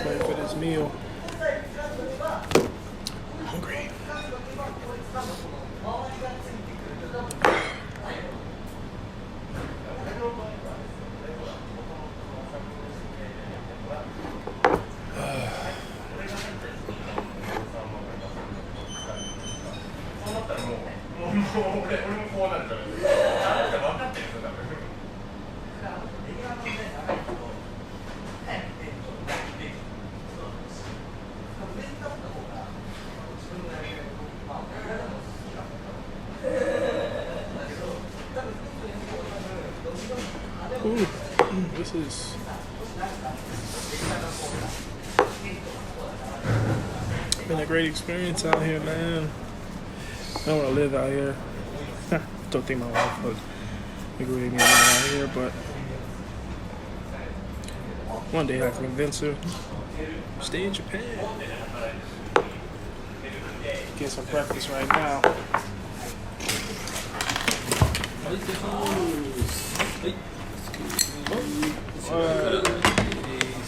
Waiting for this meal. Hungry. Ooh, this is been a great experience out here, man. I don't want to live out here. Don't think my wife would agree with me out here, but one day I can convince her to stay in Japan. Get some breakfast right now.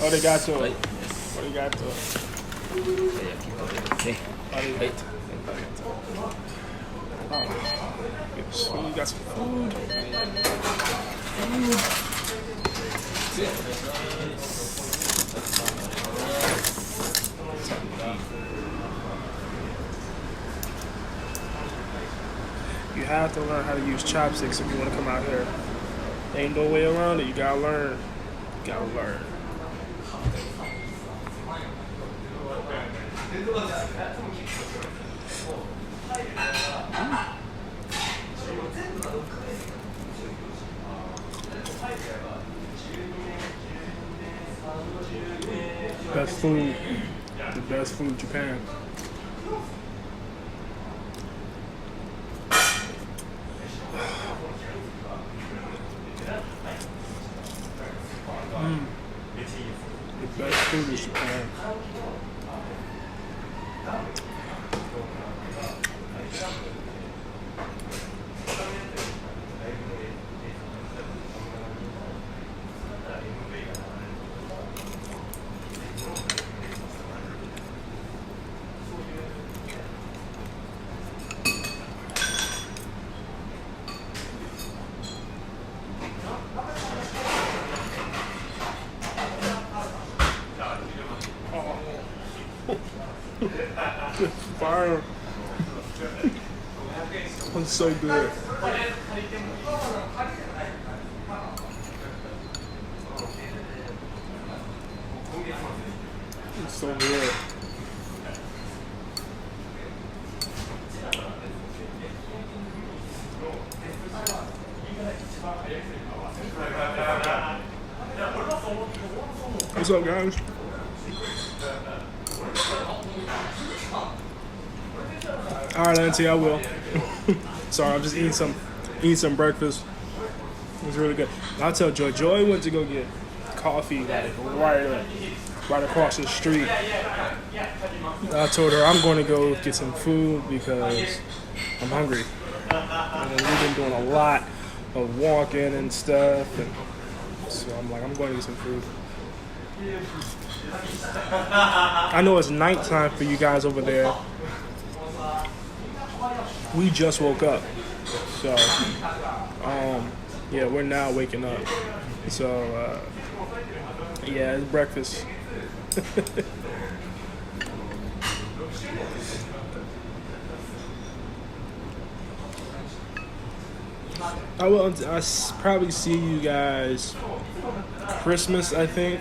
Arigato. Arigato. Arigato. Oh, you got some food. You have to learn how to use chopsticks if you want to come out here. Ain't no way around it. You gotta learn. You gotta learn. Best food. The best food in Japan. The best food in Japan. Fire. It's so good. It's so good. What's up, guys? All right, Auntie, I will. Sorry, I'm just eating some breakfast. It was really good. I'll tell Joy. Joy went to go get coffee like right across the street. I told her I'm going to go get some food because I'm hungry. And we've been doing a lot of walking and stuff, and so I'm like, I'm going to get some food. I know it's nighttime for you guys over there. We just woke up, so yeah, we're now waking up. So yeah, it's breakfast. I'll probably see you guys Christmas, I think.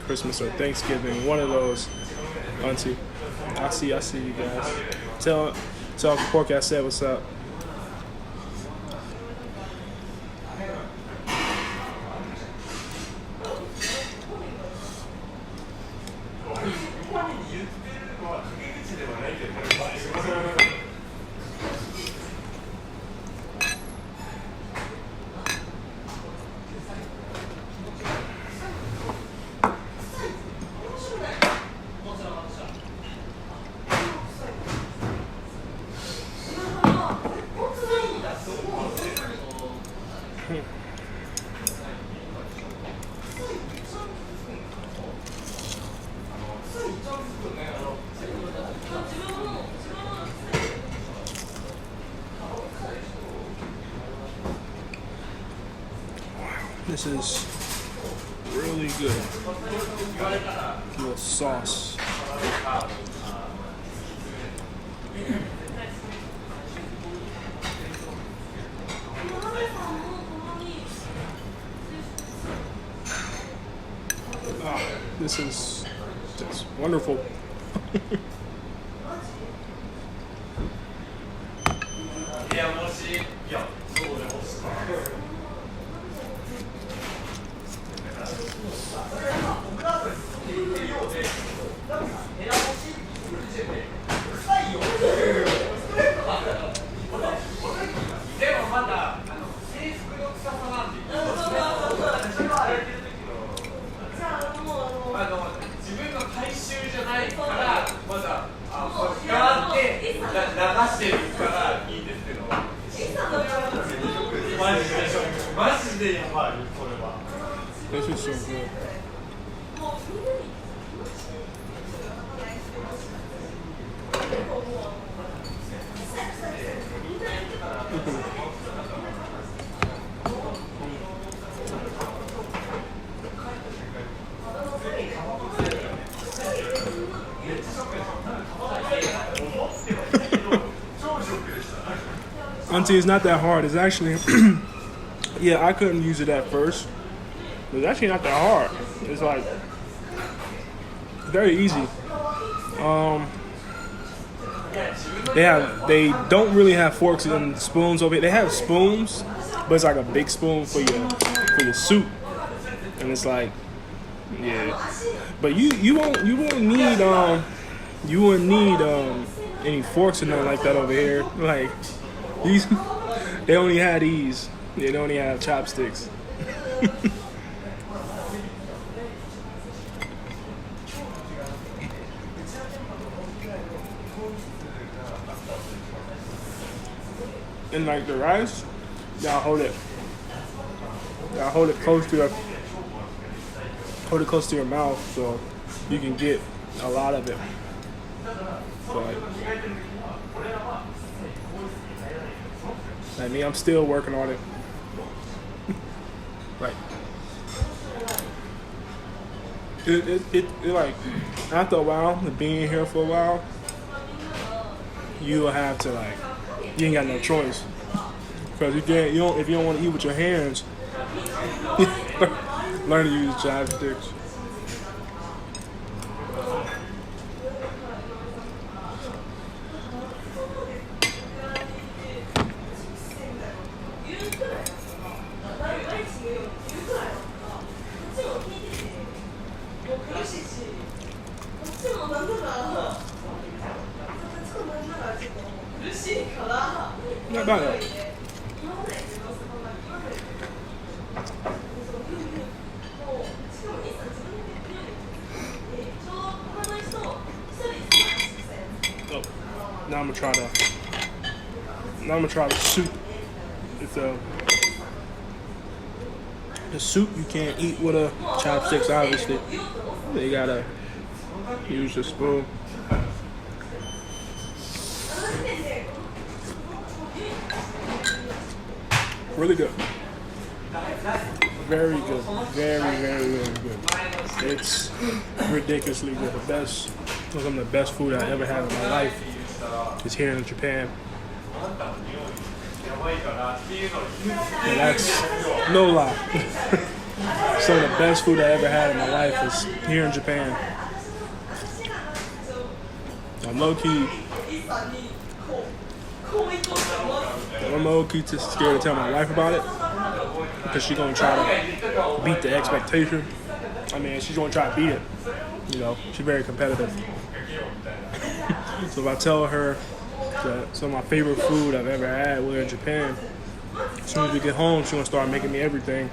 Christmas or Thanksgiving. One of those, Auntie. I see you guys. Tell Uncle Porky I said what's up. This is really good. A little sauce. This is just wonderful. This is so good. Auntie, it's not that hard. It's actually, yeah, I couldn't use it at first. It's actually not that hard. It's like very easy. They don't really have forks and spoons over here. They have spoons, but it's like a big spoon for your soup, and it's like, yeah. But you won't need any forks or nothing like that over here. Like these, they only had these. They only have chopsticks. And like the rice, y'all hold it close to your mouth so you can get a lot of it. But like me, I'm still working on it. Like it like after a while, being here for a while, you'll have to like. You ain't got no choice, because if you don't want to eat with your hands, learn to use chopsticks. Not bad. Oh, now I'm gonna try the soup. It's the soup you can't eat with a chopsticks, obviously. You gotta use the spoon. Really good. Very good. Very, very, very good. It's ridiculously good. Some of the best food I ever had in my life is here in Japan. And that's no lie. some of the best food I ever had in my life is here in Japan. I'm low-key just scared to tell my wife about it because she's gonna try to beat the expectation. I mean, she's gonna try to beat it. You know, she's very competitive. So if I tell her that some of my favorite food I've ever had was in Japan, as soon as we get home, she's gonna start making me everything.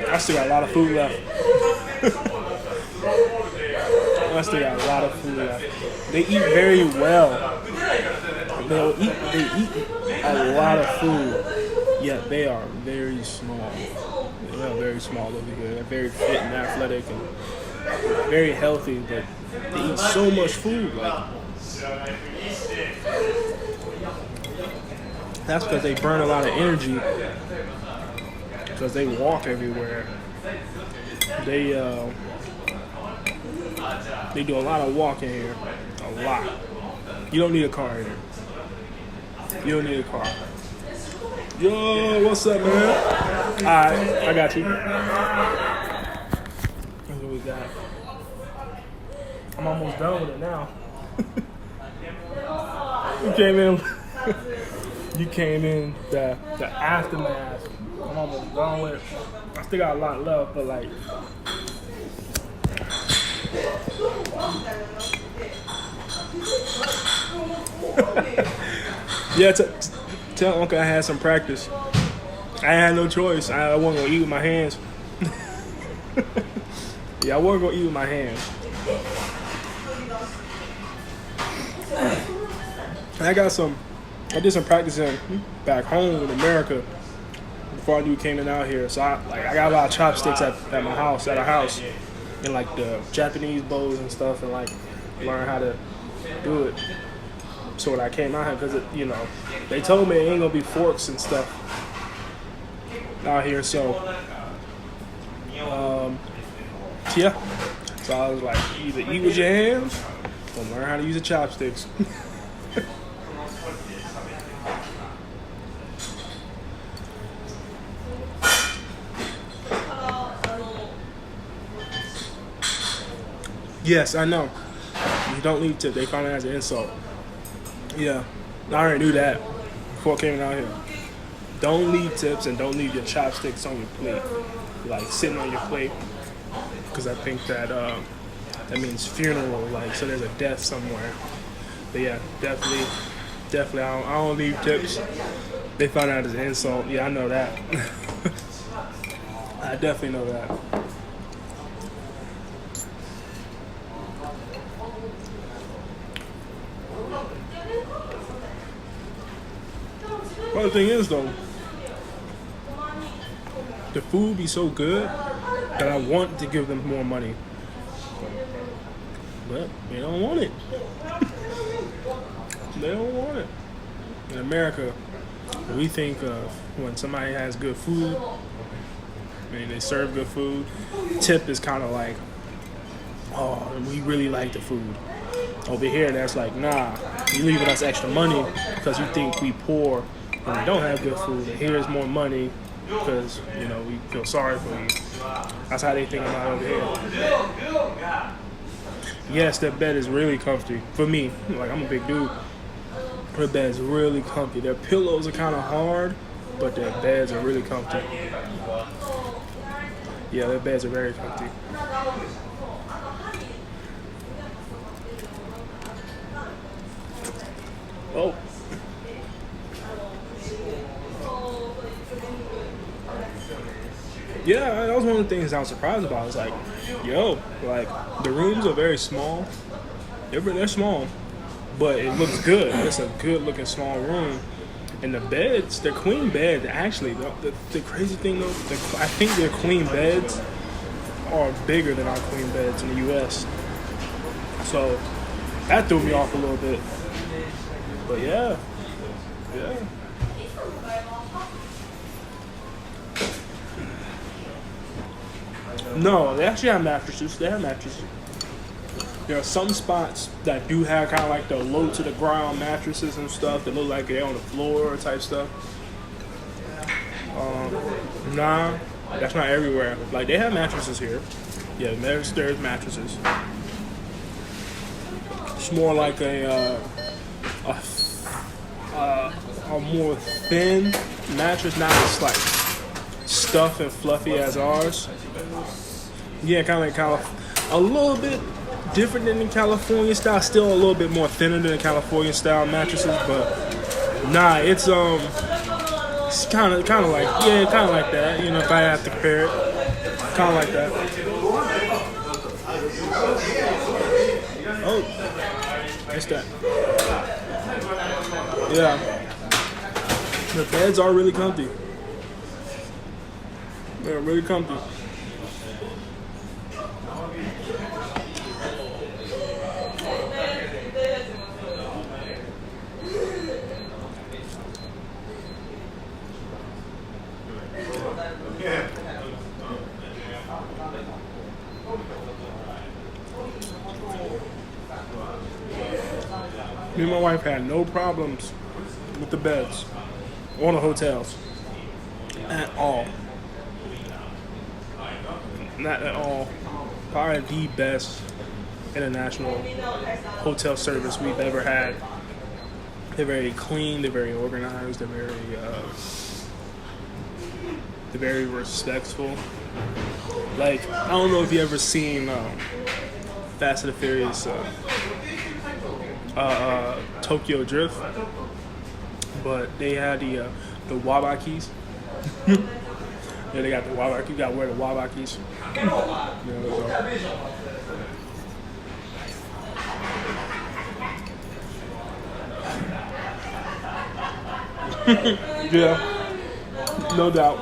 I still got a lot of food left. I still got a lot of food left. They eat very well. They eat a lot of food, yet they are very small. They are very small over here. They're very fit and athletic and very healthy, but they eat so much food. Like, that's because they burn a lot of energy. Because they walk everywhere. They do a lot of walking here. A lot. You don't need a car here. You don't need a car. Yo, what's up, man? Alright, I got you. That's what we got. I'm almost done with it now. You came in the aftermath. I'm almost done with it. I still got a lot left, but like, yeah, tell Uncle I had some practice. I had no choice. I wasn't gonna eat with my hands. Yeah, I wasn't gonna eat with my hands. I did some practicing back home in America before I knew came in out here. So I got a lot of chopsticks at my house, and like the Japanese bowls and stuff, and like learn how to do it. So when I came out here, because they told me it ain't gonna be forks and stuff out here. So yeah. So I was like, either eat with your hands or learn how to use the chopsticks. Yes, I know. You don't need to. They found it as an insult. Yeah, I already knew that before I came out here. Don't leave tips and don't leave your chopsticks on your plate, like sitting on your plate, because I think that means funeral, like, so there's a death somewhere. But yeah, definitely, I don't leave tips. They found out as an insult. Yeah, I know that. I definitely know that. Well, the thing is, though, the food be so good that I want to give them more money. But they don't want it. They don't want it. In America, we think of when somebody has good food, I mean, they serve good food, tip is kind of like, oh, we really like the food. Over here, that's like, nah, you leaving us extra money because you think we poor and we don't have good food, and here's more money because, we feel sorry for you. That's how they think about it over here. Yes, that bed is really comfy. For me, like, I'm a big dude. Their bed is really comfy. Their pillows are kind of hard, but their beds are really comfy. Yeah, their beds are very comfy. Oh. Yeah, that was one of the things I was surprised about. I was like, the rooms are very small. They're small, but it looks good. It's a good looking small room. And the beds, the queen beds, actually, the crazy thing though, I think their queen beds are bigger than our queen beds in the U.S. So that threw me off a little bit. But yeah. No, they actually have mattresses. They have mattresses. There are some spots that do have kind of like the low to the ground mattresses and stuff that look like they're on the floor type stuff. Nah, that's not everywhere. Like they have mattresses here. Yeah, there's mattresses. It's more like a more thin mattress, not as like stuffed and fluffy as ours. Yeah, kind of a little bit different than the California style. Still a little bit more thinner than the California style mattresses, but nah, it's kind of like that. You know, if I have to compare it, kind of like that. Oh, what's that? Yeah, the beds are really comfy. They're really comfy. Me and my wife had no problems with the beds or the hotels at all. Not at all. Probably the best international hotel service we've ever had. They're very clean. They're very organized. They're very respectful. Like, I don't know if you ever seen Fast and the Furious Tokyo Drift, but they had the Wabakis. Yeah, they got the Wabaki. You got to wear the Wabakis. Yeah, no doubt.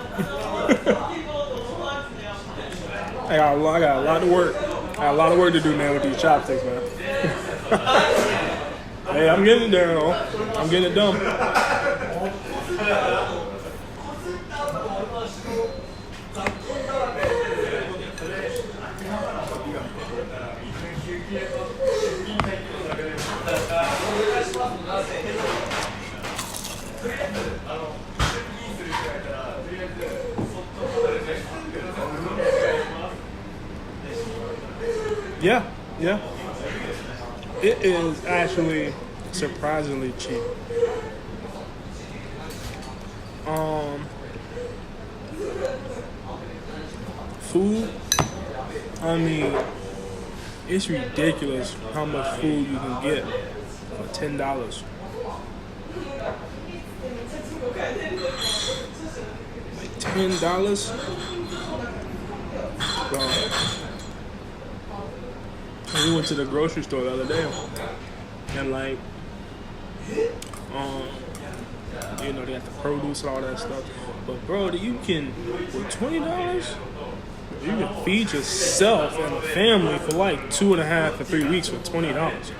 I got a lot of work. I got a lot of work to do, man, with these chopsticks, man. Hey, I'm getting there, though. I'm getting it done. Yeah. It is actually surprisingly cheap. Food, I mean, it's ridiculous how much food you can get for $10. Like $10? We went to the grocery store the other day, and like, you know, they got the produce and all that stuff. But bro, you can, with $20, you can feed yourself and the family for like 2.5 to 3 weeks for $20.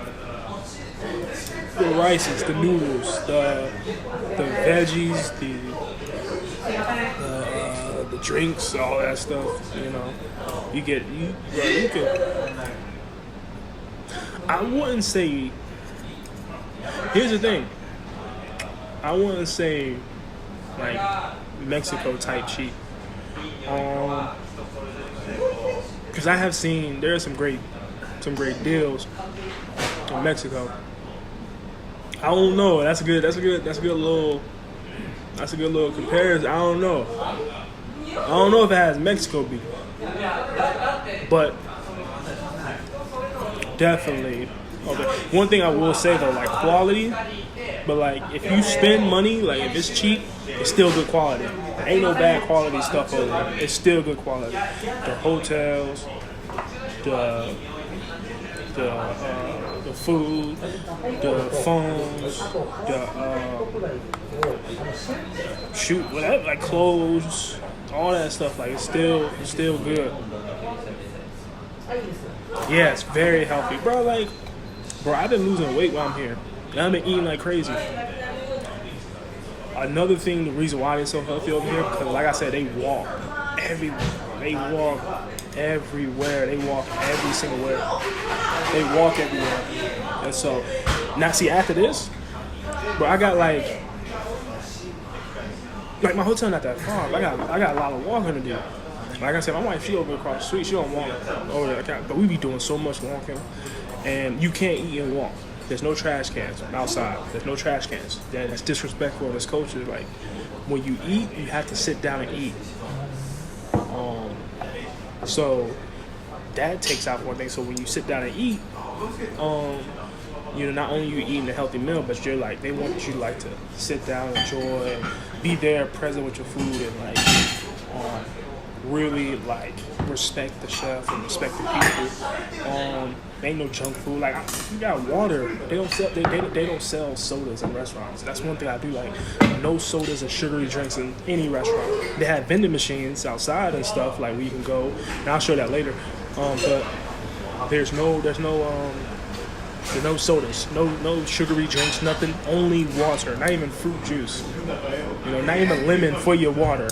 The rices, the noodles, the veggies, the drinks, all that stuff. You know, you can. I wouldn't say. Here's the thing. I wouldn't say like Mexico type cheap. Because I have seen there are some great deals in Mexico. I don't know. That's a good little comparison. I don't know if it has Mexico beef, but definitely. Okay. One thing I will say though, like quality, but like if you spend money, like if it's cheap, it's still good quality. Ain't no bad quality stuff over there. It's still good quality. The hotels, the the food, the phones, the whatever, like clothes, all that stuff. Like it's still good. Yeah, it's very healthy, bro. Like, bro, I've been losing weight while I'm here, and I've been eating like crazy. Another thing, the reason why they're so healthy over here, because like I said, they walk everywhere. They walk everywhere. They walk every single where. They walk everywhere. And so, now see, after this, bro, I got like my hotel not that far. But I got a lot of walking to do. Like I said, my wife, she over across the street. She don't walk over there. But we be doing so much walking. And you can't eat and walk. There's no trash cans outside. There's no trash cans. That's disrespectful in this culture. Like, when you eat, you have to sit down and eat. So that takes out one thing. So when you sit down and eat, not only you eating a healthy meal, but you're like, they want you like to sit down, enjoy, and be there, present with your food, and like really like respect the chef and respect the people. Ain't no junk food. Like, you got water. They don't sell. They don't sell sodas in restaurants. That's one thing I do like. No sodas or sugary drinks in any restaurant. They have vending machines outside and stuff like where you can go. And I'll show that later. But there's no sodas, no sugary drinks, nothing. Only water. Not even fruit juice. Not even lemon for your water.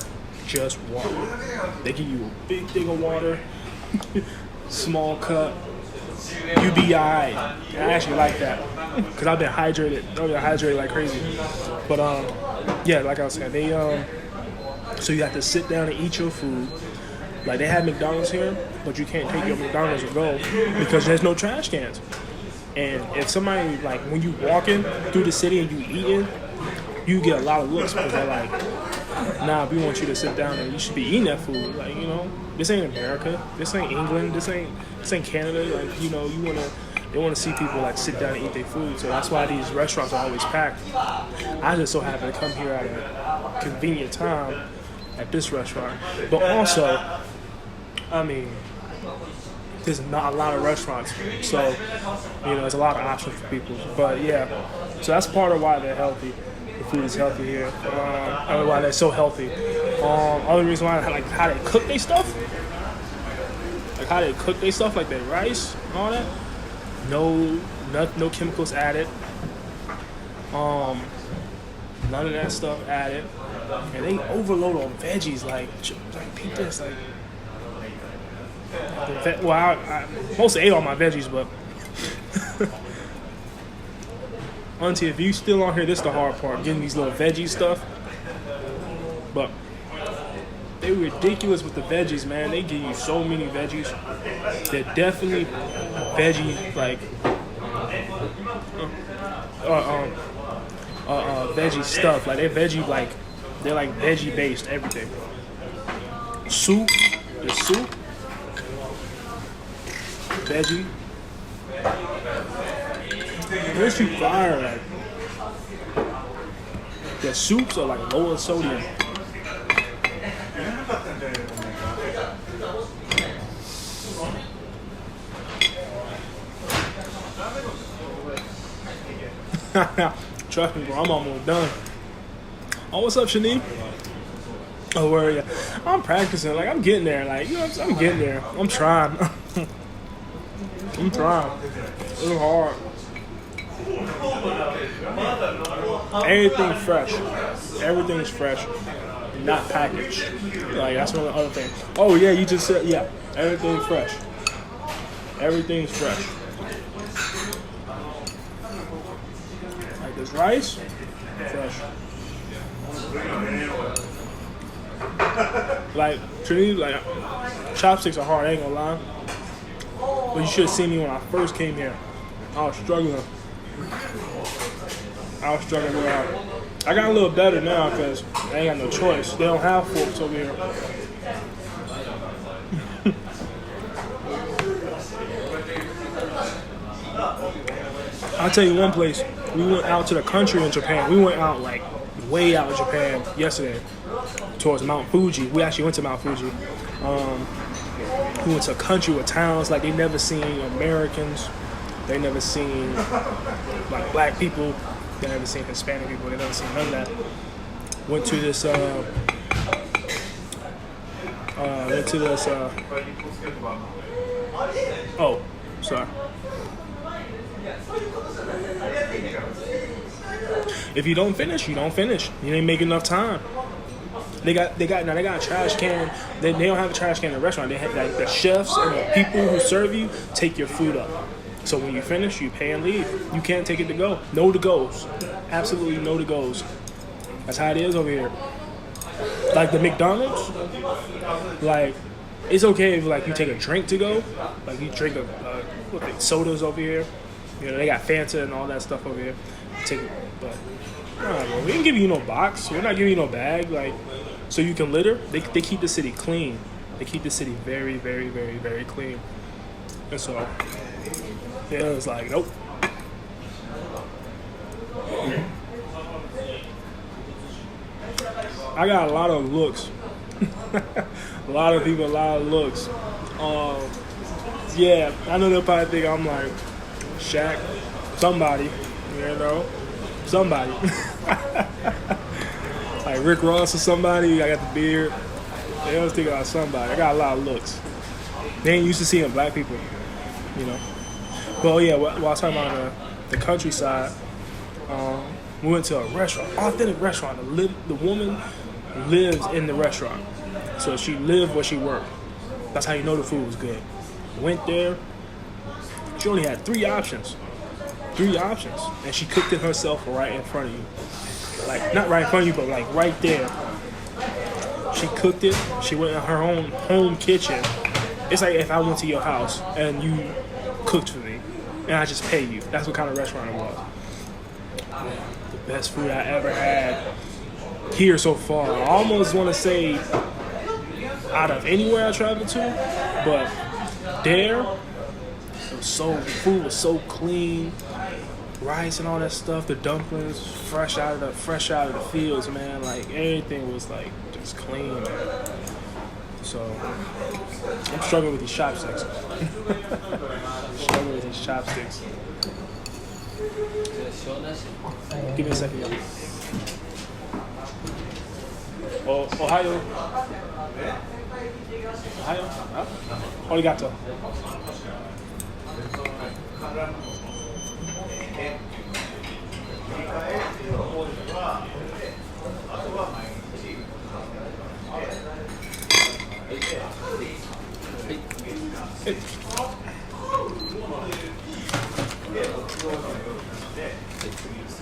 Just water. They give you a big thing of water, small cup. UBI. I actually like that because I've been hydrated like crazy. But yeah, like I was saying, they so you have to sit down and eat your food. Like, they have McDonald's here, but you can't take your McDonald's and go because there's no trash cans. And if somebody, like, when you walking through the city and you eating, you get a lot of looks because they're like, nah, we want you to sit down and you should be eating that food. Like, this ain't America. This ain't England. This ain't Canada. Like, they want to see people like sit down and eat their food. So that's why these restaurants are always packed. I just so happen to come here at a convenient time at this restaurant. But also, I mean, there's not a lot of restaurants. So, there's a lot of options for people. But yeah, so that's part of why they're healthy. The food is healthy here. Why they're so healthy. Other reason why, like how they cook their stuff. Like how they cook their stuff, like their rice and all that. No chemicals added. None of that stuff added. And they overload on veggies. Like peep this. Like, I mostly ate all my veggies, but. Auntie, if you still on here, this is the hard part, getting these little veggie stuff. But they were ridiculous with the veggies, man. They give you so many veggies. They're definitely veggie, like, veggie stuff. Like, they're veggie, like, they're like veggie based, everything. Soup, the soup, veggie. This is fire, like, the soups are like lower sodium. Trust me, bro, I'm almost done. Oh, what's up, Shanique? Oh, where are you? I'm practicing, like, I'm getting there, like, I'm getting there. I'm trying. I'm trying. It's hard. Everything fresh. Everything's fresh. Not packaged. Like, that's one of the other things. Oh yeah, you just said, yeah. Everything's fresh. Everything's fresh. Like this rice, fresh. Like, truly, like, chopsticks are hard, I ain't gonna lie. But you should have seen me when I first came here. I was struggling. Real hard. I got a little better now because I ain't got no choice. They don't have forks over here. I'll tell you one place. We went out to the country in Japan. We went out, like, way out in Japan yesterday towards Mount Fuji. We actually went to Mount Fuji. We went to a country with towns like they never seen Americans. They never seen like black people. They never seen Hispanic people. They never seen none of that. Went to this. Went to this. Oh, sorry. If you don't finish, you don't finish. You ain't make enough time. They got a trash can. They don't have a trash can in the restaurant. They have like the chefs and the people who serve you take your food up. So when you finish, you pay and leave. You can't take it to go. No to goes. Absolutely no to goes. That's how it is over here. Like the McDonald's, like it's okay if like you take a drink to go. Like you drink sodas over here. You know they got Fanta and all that stuff over here. Take it, but no, we ain't giving you no box. We're not giving you no bag. Like so you can litter. They keep the city clean. They keep the city very, very, very, very clean. And so yeah, it was like nope. I got a lot of looks. A lot of people, a lot of looks. Yeah, I know they'll probably think I'm like Shaq, somebody, you know, somebody. Like Rick Ross or somebody. I got the beard. They always think about somebody. I got a lot of looks. They ain't used to seeing black people, you know. But yeah, while I was talking about the countryside, we went to a restaurant, authentic restaurant. The woman lives in the restaurant. So she lived where she worked. That's how you know the food was good. Went there. She only had 3 options. 3 options. And she cooked it herself right in front of you. Like, not right in front of you, but like right there. She cooked it. She went in her own home kitchen. It's like if I went to your house and you cooked for me and I just pay you. That's what kind of restaurant it was. The best food I ever had here so far. I almost want to say out of anywhere I traveled to, but there, the food was so clean. Rice and all that stuff, the dumplings, fresh out of the fields, man. Like everything was like just clean, man. So I'm struggling with these chopsticks. Struggling with these chopsticks. Give me a second, y'all. Ohio. Arigato.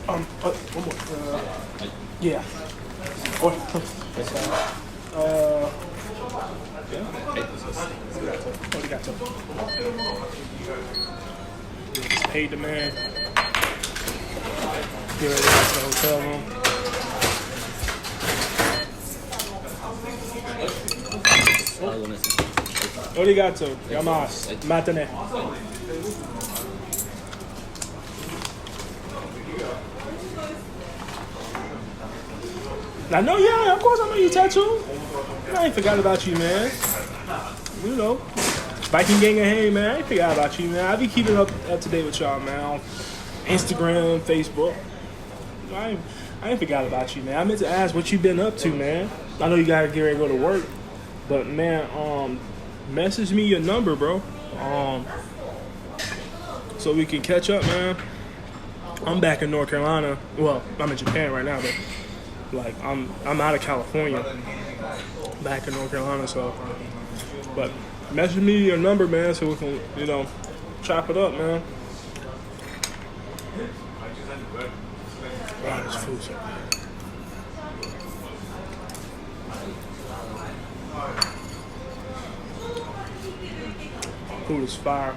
One more. Yeah. Arigato. Just paid the man. Get ready to go to the hotel room. Arigato. Yamasu. Matane. I know, yeah, of course I know you tattoo. I ain't forgot about you, man. You know, Viking gang and hey, man, I ain't forgot about you, man. I be keeping up to date with y'all, man. On Instagram, Facebook. I ain't forgot about you, man. I meant to ask what you been up to, man. I know you gotta get ready to go to work, but man, message me your number, bro. So we can catch up, man. I'm back in North Carolina. Well, I'm in Japan right now, but like I'm out of California, back in North Carolina. So, but message me your number, man, so we can, you know, chop it up, man. Wow, this food's so good. Food is fire.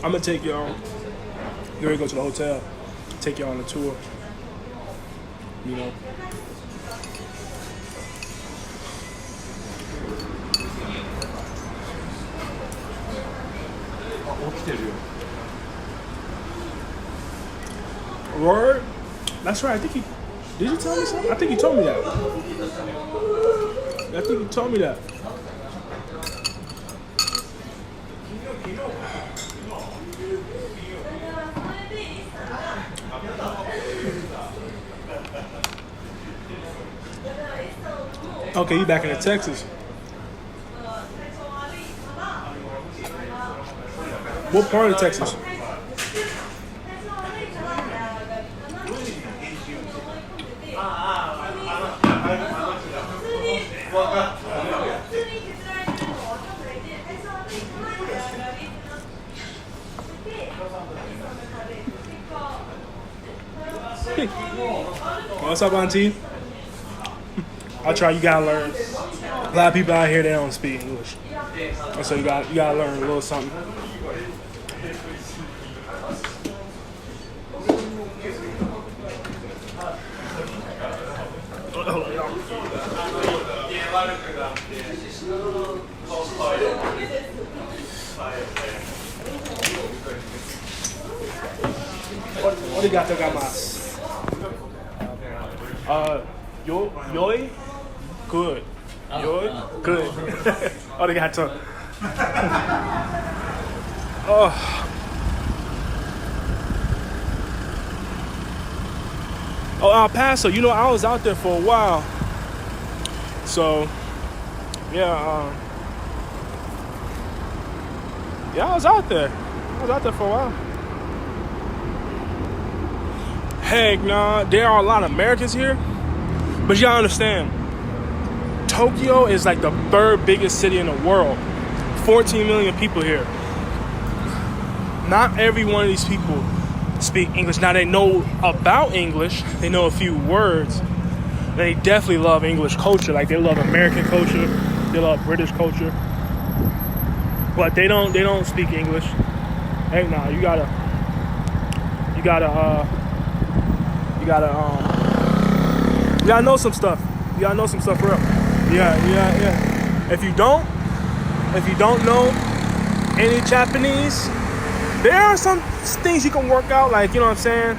I'm gonna take y'all. You're gonna go to the hotel. Take y'all on a tour. You know. Word? That's right. Did you tell me something? I think you told me that. I think you told me that. Okay, you back in Texas. What part of Texas? What's up, Auntie? I'll try. You gotta learn. A lot of people out here, they don't speak English, and so you gotta learn a little something. Arigato gozaimasu. Yoi? Good. Yoi? Good. Arigato. Oh, El Paso. You know, I was out there for a while. So, yeah, I was out there. I was out there for a while. Heck, nah, there are a lot of Americans here, but y'all understand, Tokyo is like the third biggest city in the world. 14 million people here. Not every one of these people speak English. Now, they know about English. They know a few words. They definitely love English culture. Like, they love American culture. They love British culture. But they don't speak English. Heck, nah, you gotta know some stuff. You gotta know some stuff for real. Yeah. If you don't know any Japanese, there are some things you can work out. Like, you know what I'm saying?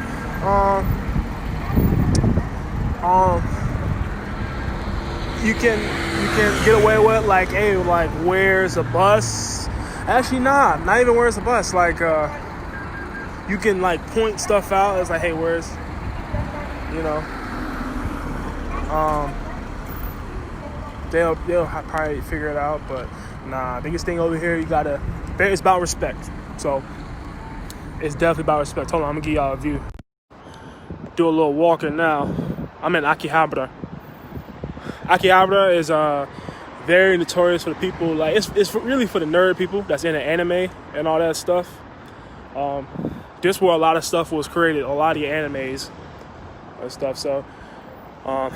You can get away with, like, hey, like, where's a bus? Actually, not even where's a bus. Like, you can, like, point stuff out. It's like, hey, where's, you know, they'll probably figure it out. But nah, biggest thing over here, it's about respect. So it's definitely about respect. Hold on, I'm gonna give y'all a view. Do a little walking now. I'm in Akihabara. Akihabara is very notorious for the people, like, it's really for the nerd people that's into anime and all that stuff. This where a lot of stuff was created, a lot of the animes and stuff. So I'm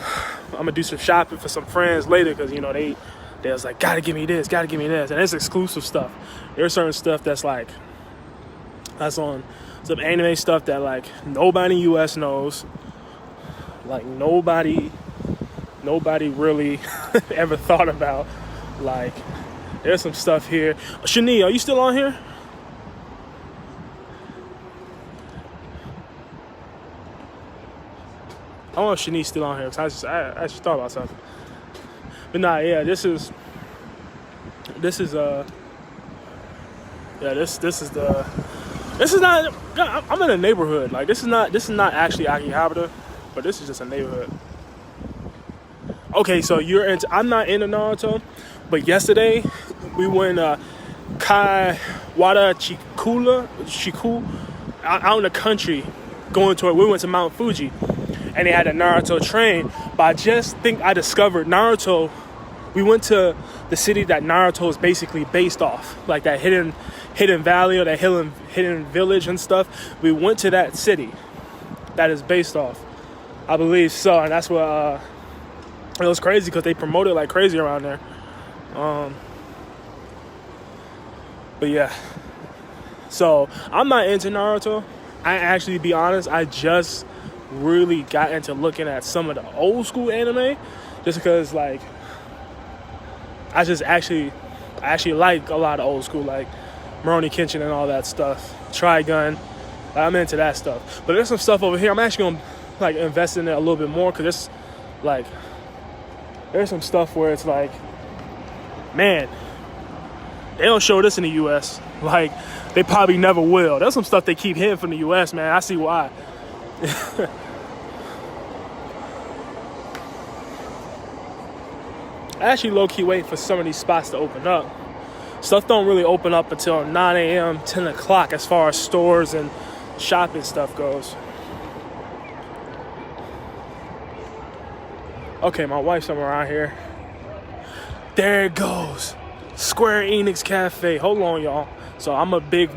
gonna do some shopping for some friends later, because, you know, they was like, gotta give me this, and it's exclusive stuff. There's certain stuff that's on some anime stuff that, like, nobody in the US knows. Like, nobody really ever thought about. Like, there's some stuff here. Shani, are you still on here? I don't know if Shani's still on here, because I actually thought about something. But nah, yeah, this is not, I'm in a neighborhood. Like, this is not actually Akihabara, but this is just a neighborhood. Okay, so I'm not into Naruto, but yesterday we went Kaiwara Chiku out in the country we went to Mount Fuji, and they had a Naruto train. But I just think I discovered Naruto. We went to the city that Naruto is basically based off, like that hidden valley or that hidden village and stuff. We went to that city that is based off, I believe so, and that's what it was crazy, because they promoted like crazy around there. But yeah, so I'm not into Naruto. I actually, to be honest, I just really got into looking at some of the old school anime, just because, like, I actually like a lot of old school, like Rurouni Kenshin and all that stuff. Trigun, I'm into that stuff. But there's some stuff over here I'm actually gonna, like, invest in it a little bit more, because it's like, there's some stuff where it's like, man, they don't show this in the US. Like, they probably never will. There's some stuff they keep hidden from the US, man. I see why. I actually low-key wait for some of these spots to open up. Stuff don't really open up until 9 a.m., 10 o'clock as far as stores and shopping stuff goes. Okay, my wife's somewhere around here. There it goes. Square Enix Cafe. Hold on, y'all. So I'm a big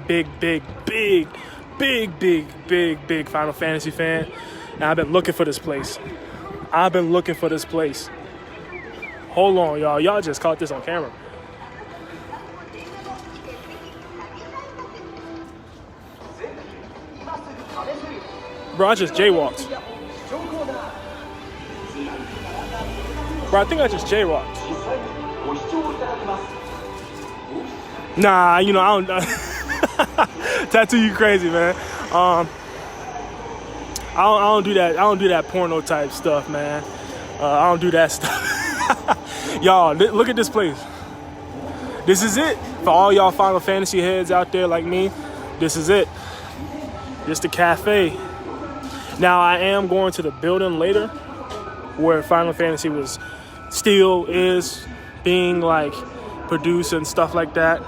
Final Fantasy fan. And I've been looking for this place. Hold on, y'all. Y'all just caught this on camera. Bro, I just jaywalked. Bro, I think I just jaywalked. Nah, you know, I don't... Tattoo you crazy, man. I don't do that. I don't do that porno type stuff, man. I don't do that stuff. Y'all, look at this place. This is it. For all y'all Final Fantasy heads out there like me, this is it. Just the cafe. Now, I am going to the building later where Final Fantasy still is being like produced and stuff like that.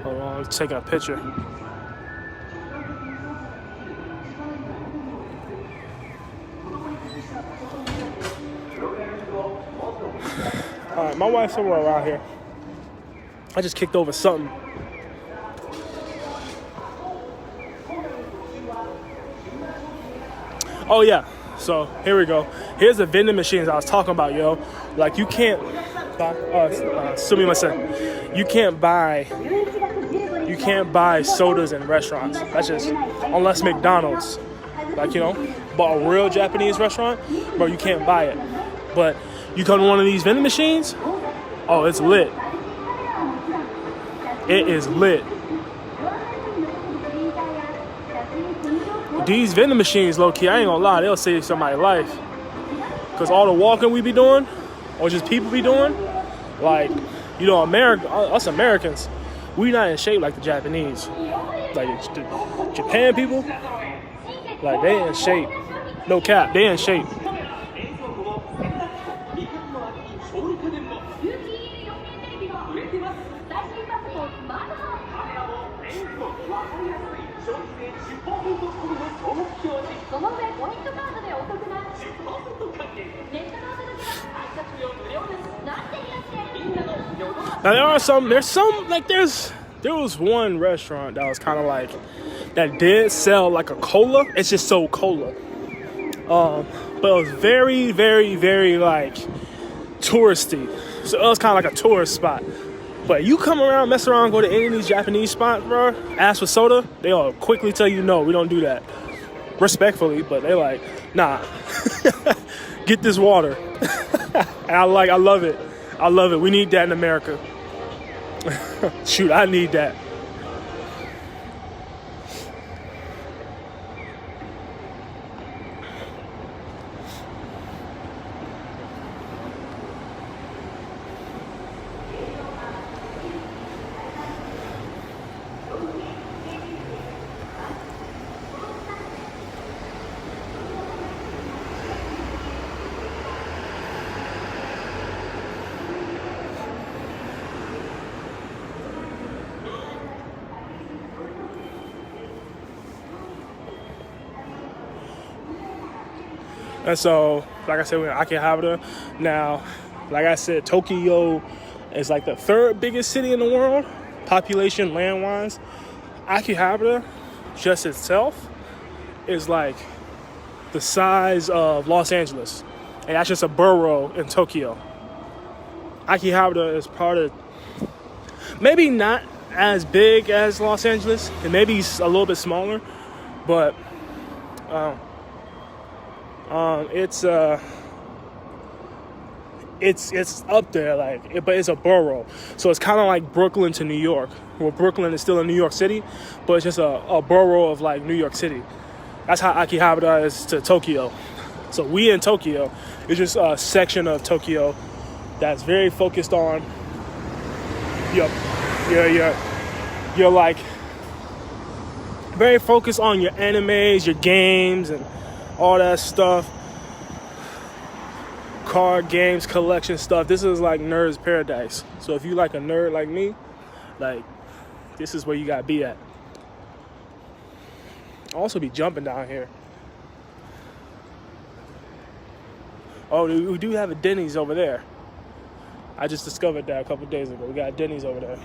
Hold on, let's take a picture. All right, my wife's somewhere around here. I just kicked over something. Oh yeah, so here we go. Here's the vending machines I was talking about, yo. Like you can't buy, you can't buy sodas in restaurants. That's just, unless McDonald's. Like, you know, but a real Japanese restaurant, bro, you can't buy it. But you come to one of these vending machines, oh, it's lit. It is lit. These vending machines, low-key, I ain't gonna lie, they'll save somebody's life. Because all the walking we be doing, or just people be doing, like, you know, us Americans, we not in shape like the Japanese. Like, the Japan people, like, they in shape. No cap, they in shape. Now there was one restaurant that was kind of like, that did sell like a cola. It's just sold cola. But it was very, very, very like touristy. So it was kind of like a tourist spot. But you come around, mess around, go to any of these Japanese spots, bro, ask for soda, they'll quickly tell you no, we don't do that. Respectfully, but they like, nah, get this water. And I love it. I love it. We need that in America. Shoot, I need that. And so, like I said, we're in Akihabara. Now, like I said, Tokyo is like the third biggest city in the world, population, land-wise. Akihabara, just itself, is like the size of Los Angeles. And that's just a borough in Tokyo. Akihabara is part of, maybe not as big as Los Angeles, and maybe a little bit smaller, but it's up there, like, but it's a borough, so it's kind of like Brooklyn to New York. Well, Brooklyn is still in New York City, but it's just a borough of like New York City. That's how Akihabara is to Tokyo. So we in Tokyo, it's just a section of Tokyo that's very focused on you're like very focused on your animes, your games, and all that stuff. Card games, collection stuff. This is like nerd's paradise. So if you like a nerd like me, like this is where you gotta be at. I'll also be jumping down here. Oh, we do have a Denny's over there. I just discovered that a couple days ago. We got a Denny's over there.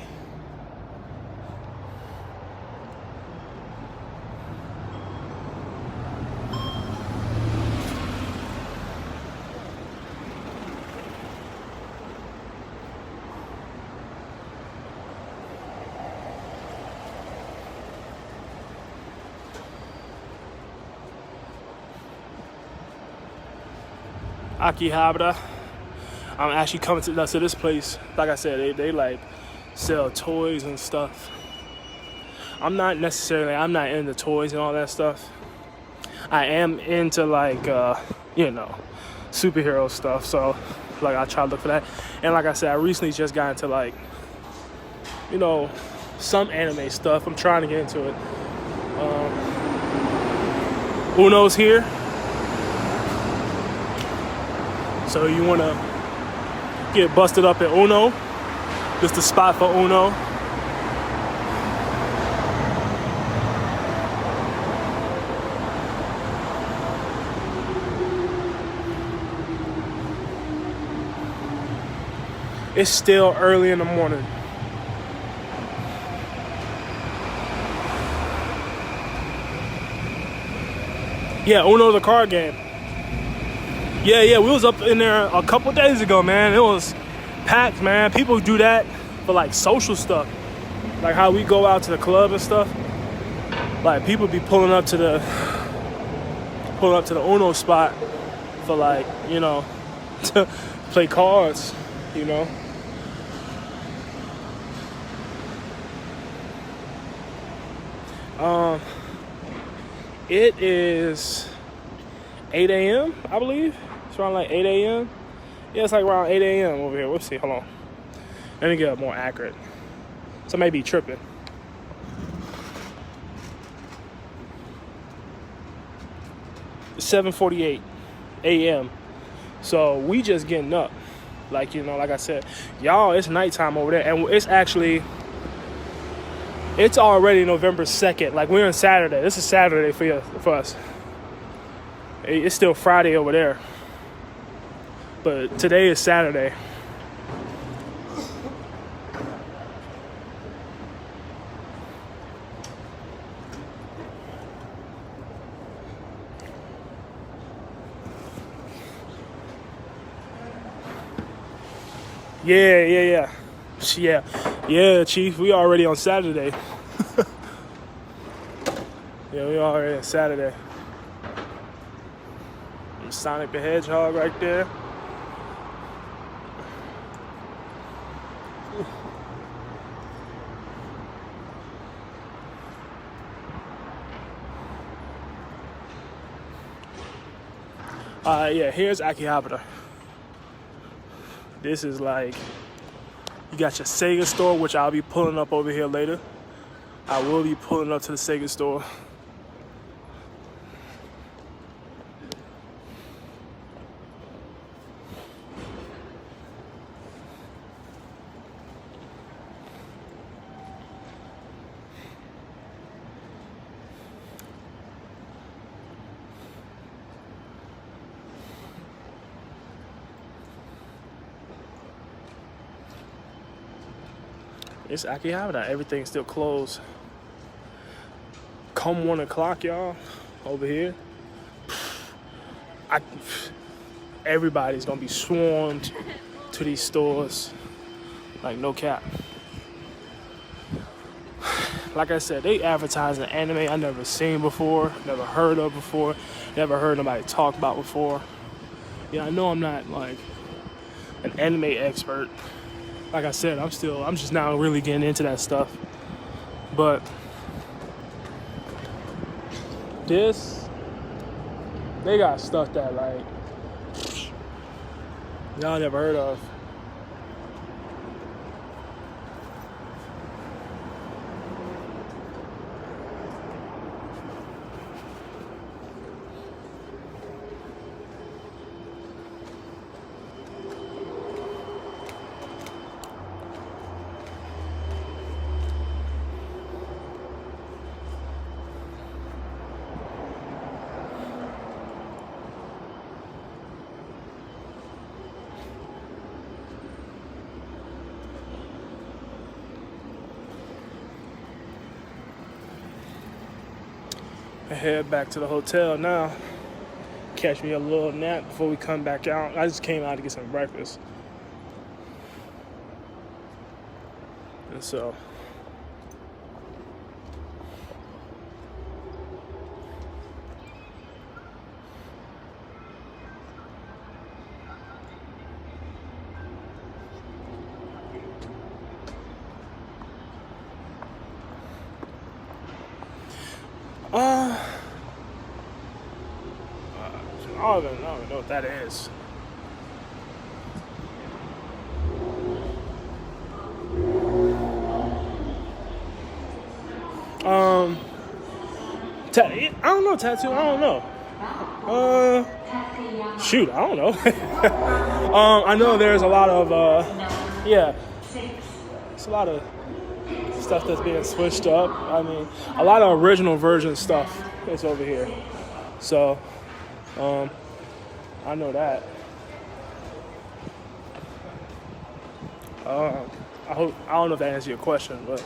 Akihabara. I'm actually coming to this place. Like I said, they like sell toys and stuff. I'm not into toys and all that stuff. I am into like superhero stuff. So like I try to look for that. And like I said, I recently just got into like some anime stuff. I'm trying to get into it. Uno's here. So you want to get busted up at Uno. This is the spot for Uno. It's still early in the morning. Yeah, Uno's a card game. Yeah, we was up in there a couple days ago, man. It was packed, man. People do that for like social stuff, like how we go out to the club and stuff. Like people be pulling up to the Uno spot for like to play cards, It is 8 a.m. I believe. It's around like 8 a.m. Yeah, it's like around 8 a.m. over here. Let's see. Hold on. Let me get more accurate. So maybe tripping. It's 7:48 a.m. So we just getting up. Like I said, y'all, it's nighttime over there, and it's already November 2nd. Like we're on Saturday. This is Saturday for us. It's still Friday over there. But today is Saturday. Yeah. Yeah, Chief. We already on Saturday. Yeah, we already on Saturday. Sonic the Hedgehog right there. Here's Akihabara. This is like, you got your Sega store, which I'll be pulling up over here later. I will be pulling up to the Sega store. It's Akihabara. Everything's still closed. Come 1 o'clock, y'all, over here, everybody's gonna be swarmed to these stores. Like, no cap. Like I said, they advertise an anime I never seen before, never heard of before, never heard nobody talk about before. Yeah, I know I'm not like an anime expert. Like I said, I'm just now really getting into that stuff. But they got stuff that like y'all never heard of. head back to the hotel now. Catch me a little nap before we come back out. I just came out to get some breakfast. And so I don't even know what that is. I don't know, tattoo. I don't know. Shoot, I don't know. I know there's a lot of yeah, it's a lot of stuff that's being switched up. I mean, a lot of original version stuff is over here. So, I know that. I don't know if that answers your question, but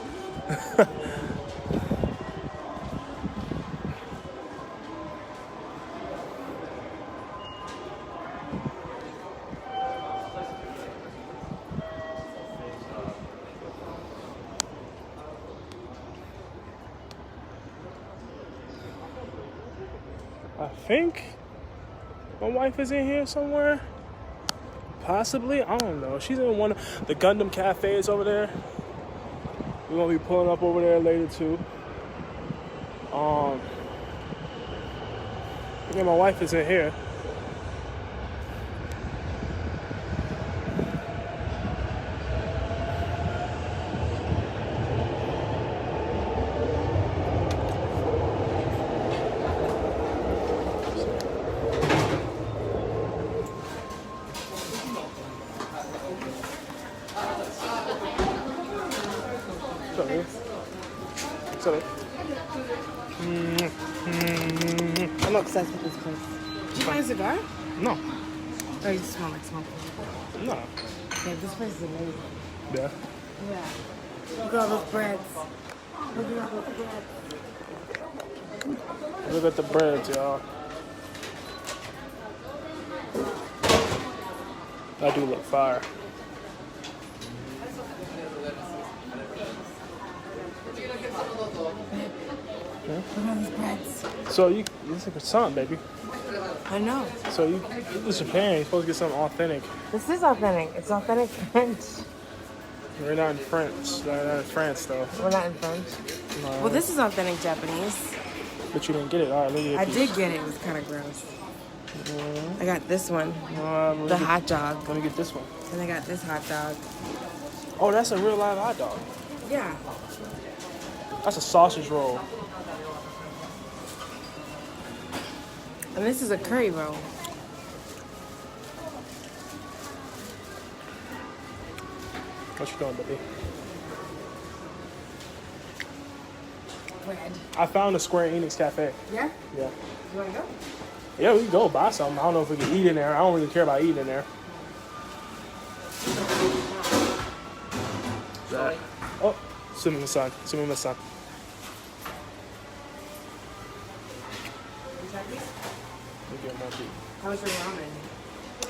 I think my wife is in here somewhere. Possibly, I don't know. She's in one of the Gundam cafes over there. We're gonna be pulling up over there later too. Yeah, my wife is in here. Sorry. I'm obsessed with this place. Did you buy a cigar? No. Oh, you smell like smoke. No. Yeah, this place is amazing. Yeah. Yeah. Look at all those breads. Look at all those breads. Look at the breads, y'all. That do look fire. Look at all these breads. So it's a croissant, baby. I know. So this is Japan. You're supposed to get something authentic. This is authentic. It's authentic French. We're not in France. We're not in France, though. We're not in French. No. Well, this is authentic Japanese. But you didn't get it. All right, let me get I these. did get it. It was kind of gross. I got this one. The hot dog. Let me get this one. And I got this hot dog. Oh, that's a real live hot dog. Yeah. That's a sausage roll. And this is a curry roll. What you doing, baby? Bread. I found a Square Enix cafe. Yeah? Yeah. You want to go? Yeah, we can go buy something. I don't know if we can eat in there. I don't really care about eating in there. Sorry. Oh, sumimasen. Sumimasen. Let me get more tea. How was your ramen?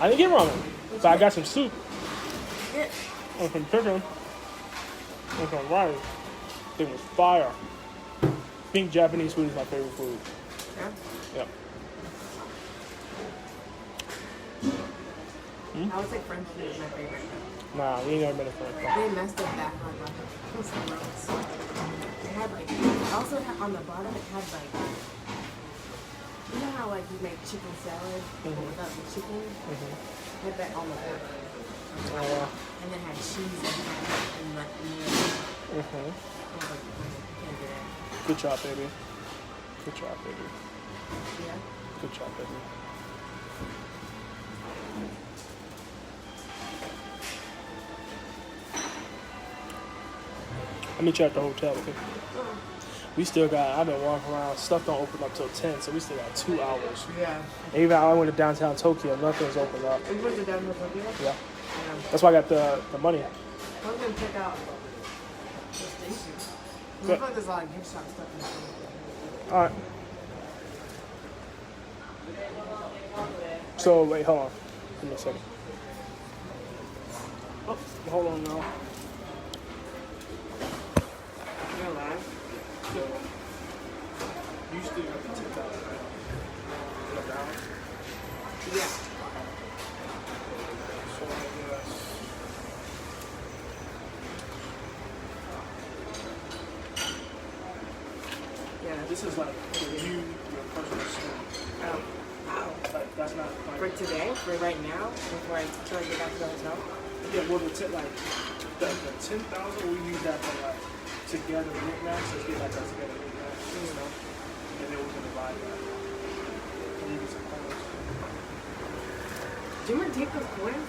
I didn't get ramen, but I got some soup Yeah. and some chicken and some rice. It was fire. I think Japanese food is my favorite food. Yeah? Yep. I would say French food is my favorite. Nah, we ain't never been to French. They messed up that hot dog. It was so gross. It had like, also had, on the bottom it had like, you know how like you make chicken salad but without the chicken? It had that on the bottom. Oh, wow. And then had cheese and like meat. I was like, can't do that. Good job, baby. Good job, baby. Yeah? Good job, baby. Let me check the hotel, okay? We still got, I've been walking around, stuff don't open up till 10, so we still got 2 hours. Yeah. And even I went to downtown Tokyo, nothing's opened up. You went to downtown Tokyo? Yeah. That's why I got the money. I was gonna check out the station. I Good. feel like there's a lot of gift shop stuff in there. All right. So wait, hold on. Give me a second. Oh, hold on now. You're alive? So, you still got the 10,000, right? In the balance? Yeah. So I guess. Yeah. This is like for you, your personal story. Oh. Wow. Like, that's not like. For today? For right now? Before I try to get back to the hotel? Yeah, well, the 10,000, we use that for like together knickknacks. Let's get like that together knickknacks and stuff. And then we're gonna buy that. Maybe some coins. Do you want to take those coins?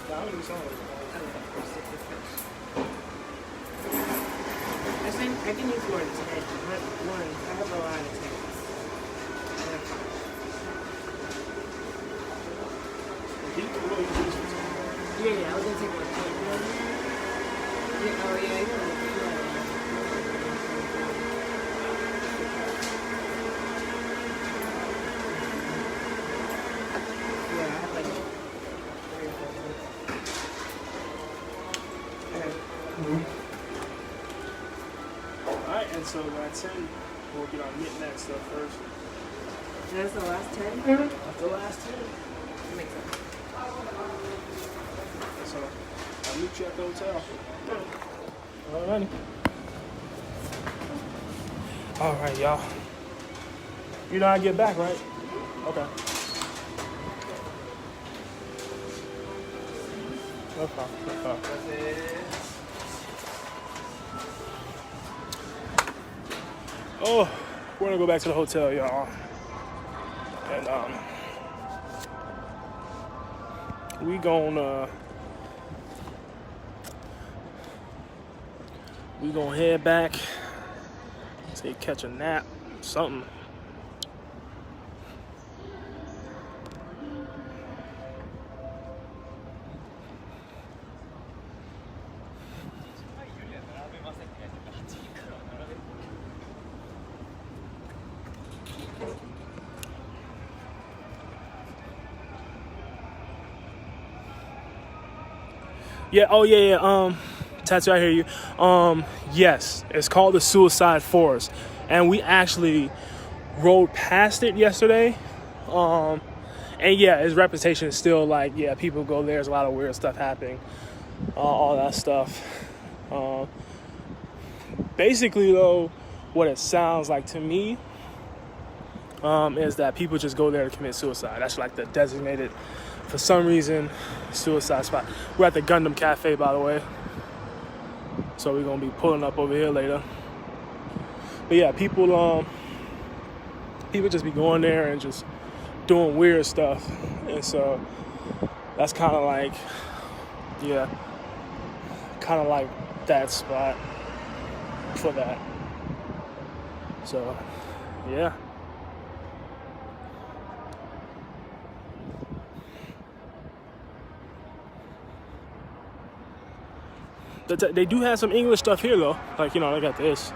Yeah, I'm gonna do some of those coins. I can use more than 10. One. I have a lot of 10s. Yeah, I was gonna take one. Yeah, oh yeah, yeah, I have like 3 or 4. Okay. Alright, and so that's 10. We'll get our knickknack stuff first. And that's the last 10? That's the last 10. That makes sense. So, I'll meet you at the hotel. Alrighty. Alright, y'all. You know I get back, right? Okay. No problem. No problem. Oh, we're gonna go back to the hotel, y'all. And we gonna head back. Say catch a nap, something. Yeah, oh yeah. Tattoo, I hear you. Yes, it's called the Suicide Forest. And we actually rode past it yesterday. And yeah, his reputation is still like, yeah, people go there, there's a lot of weird stuff happening. All that stuff. Basically though, what it sounds like to me is that people just go there to commit suicide. That's like the designated, for some reason, suicide spot. We're at the Gundam Cafe, by the way. So we're gonna be pulling up over here later. But yeah, people just be going there and just doing weird stuff. And so that's kind of like, yeah, kind of like that spot for that. So, yeah. They do have some English stuff here though. Like, you know, they got this.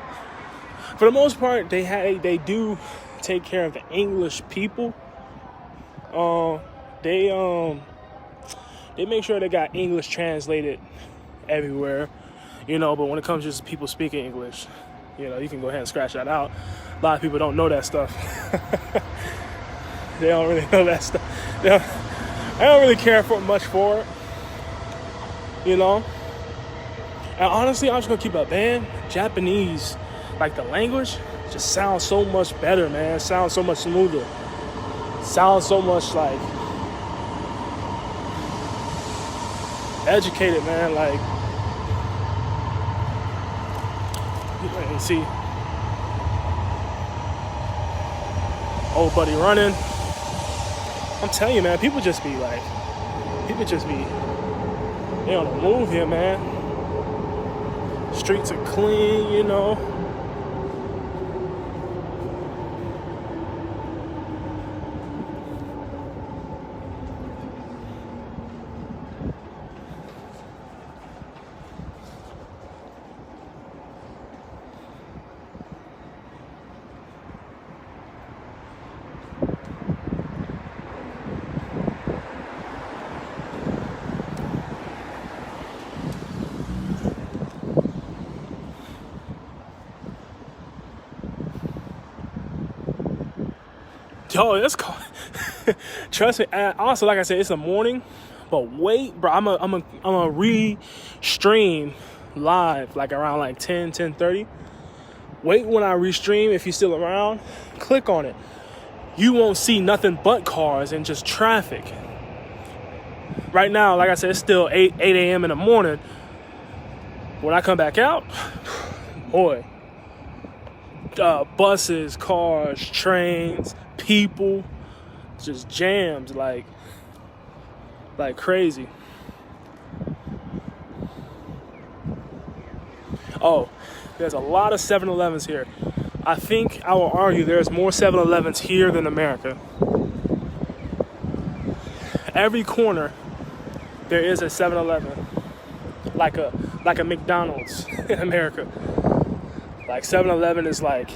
For the most part, they do take care of the English people. They make sure they got English translated everywhere, you know, but when it comes to just people speaking English, you know, you can go ahead and scratch that out. A lot of people don't know that stuff. They don't really know that stuff. I don't really care for much for it, you know. And honestly, I'm just gonna keep it up, man. Japanese, like the language, just sounds so much better, man. It sounds so much smoother. It sounds so much like educated, man. Like, you see, old buddy running. I'm telling you, man. People just be, they on the move here, man. Streets are clean, you know. Yo, that's cold. Trust me. And also, like I said, it's a morning. But wait, bro, I'm a re-stream live like around like 10:30. Wait when I restream. If you're still around, click on it. You won't see nothing but cars and just traffic. Right now, like I said, it's still 8 a.m. in the morning. When I come back out, boy, buses, cars, trains, people, just jams like crazy. Oh, there's a lot of 7-Elevens here. I think I will argue there's more 7-Elevens here than America. Every corner there is a 7-Eleven, like a McDonald's in America. Like 7-Eleven is like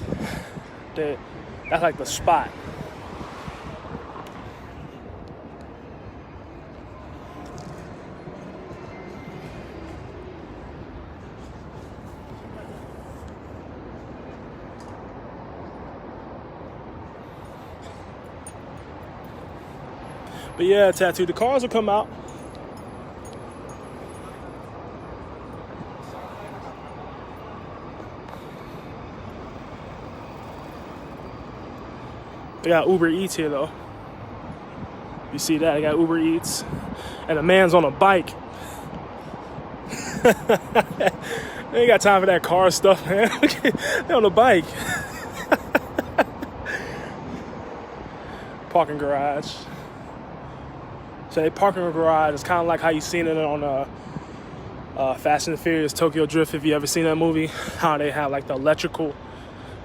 that's like the spot. But yeah, Tattoo, the cars will come out. They got Uber Eats here though. You see that? They got Uber Eats. And a man's on a bike. They ain't got time for that car stuff, man. They're on a bike. Parking garage. So they park in a garage. It's kind of like how you seen it on Fast and the Furious Tokyo Drift, if you ever seen that movie. How they have like the electrical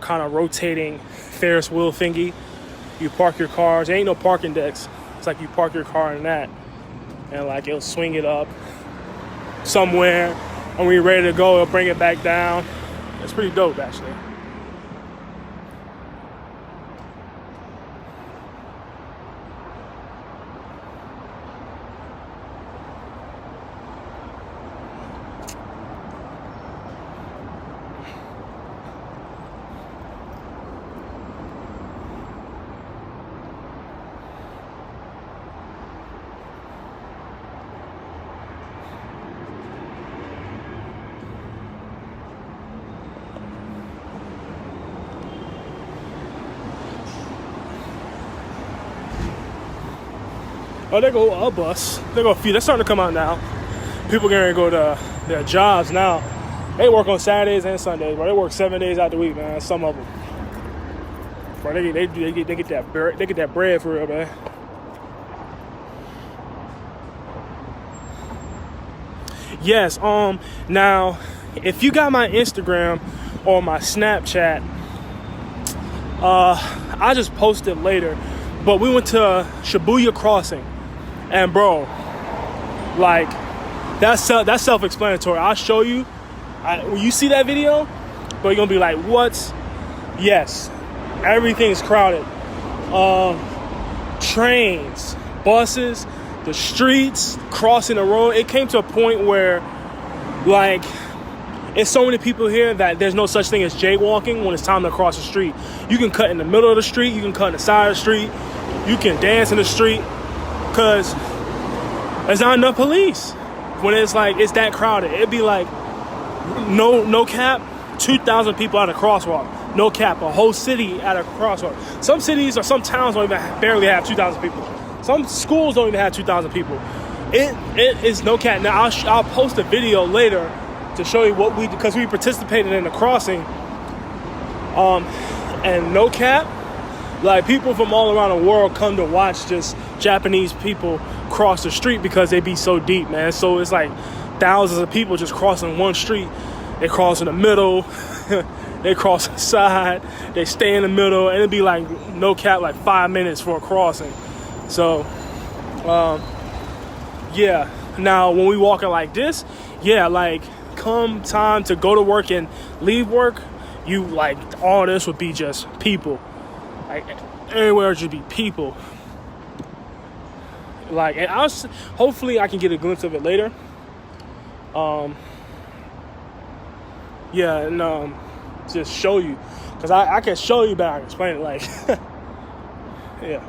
kind of rotating Ferris wheel thingy. You park your cars. There ain't no parking decks. It's like you park your car in that. And like it'll swing it up somewhere. And when you're ready to go, it'll bring it back down. It's pretty dope, actually. Oh, there go a bus. There go a few. They're starting to come out now. People getting ready to go to their jobs now. They work on Saturdays and Sundays, bro. They work 7 days out the week, man. Some of them, bro. They get that bread for real, man. Yes. Now, if you got my Instagram or my Snapchat, I just posted later, but we went to Shibuya Crossing. And bro, like that's self-explanatory. I'll show you when you see that video, but you're gonna be like, what? Yes, everything's crowded. Trains, buses, the streets, crossing the road. It came to a point where, like, it's so many people here that there's no such thing as jaywalking when it's time to cross the street. You can cut in the middle of the street. You can cut in the side of the street. You can dance in the street. Because there's not enough police. When it's like, it's that crowded. It'd be like, no cap, 2,000 people at a crosswalk. No cap, a whole city at a crosswalk. Some cities or some towns don't even barely have 2,000 people. Some schools don't even have 2,000 people. It is no cap. Now, I'll post a video later to show you what because we participated in the crossing. And no cap, like people from all around the world come to watch just Japanese people cross the street because they be so deep, man. So it's like thousands of people just crossing one street. They cross in the middle, they cross the side, they stay in the middle, and it'd be like no cap, like 5 minutes for a crossing. So, yeah. Now when we walking like this, yeah, like come time to go to work and leave work, you like all this would be just people. Like everywhere should be people. Like, and hopefully I can get a glimpse of it later. Yeah, and just show you, cause I can show you, but I can explain it. Like, Yeah.